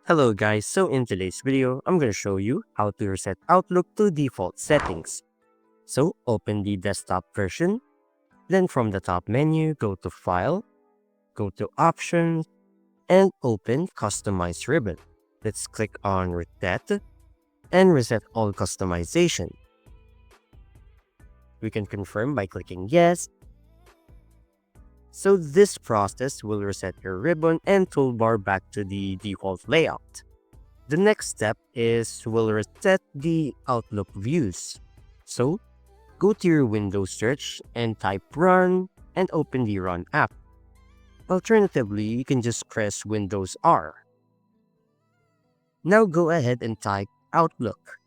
Hello guys, so in today's video, I'm going to show you how to reset Outlook to default settings. So open the desktop version, then from the top menu, go to File, go to Options, and open Customize ribbon. Let's click on Reset and reset all customization. We can confirm by clicking Yes. So this process will reset your ribbon and toolbar back to the default layout. The next step is we'll reset the Outlook views. So go to your Windows search and type Run and open the Run app. Alternatively, you can just press Windows R. Now go ahead and type Outlook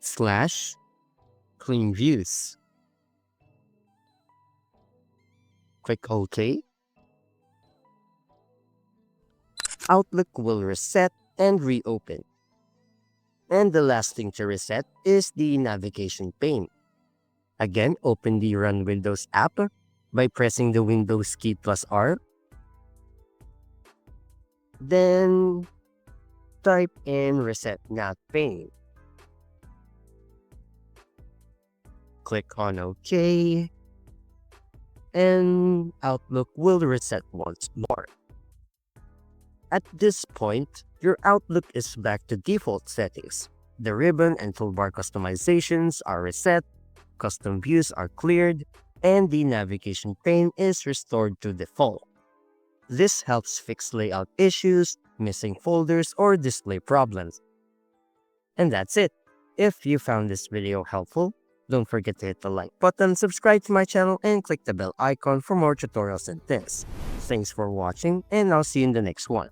/ clean views. Click OK. Outlook will reset and reopen. And the last thing to reset is the navigation pane. Again, open the Run Windows app by pressing the Windows key plus R. Then type in Reset Nav pane. Click on OK. And Outlook will reset once more. At this point, your Outlook is back to default settings. The ribbon and toolbar customizations are reset, custom views are cleared, and the navigation pane is restored to default. This helps fix layout issues, missing folders, or display problems. And that's it. If you found this video helpful, don't forget to hit the like button, subscribe to my channel, and click the bell icon for more tutorials like this. Thanks for watching, and I'll see you in the next one.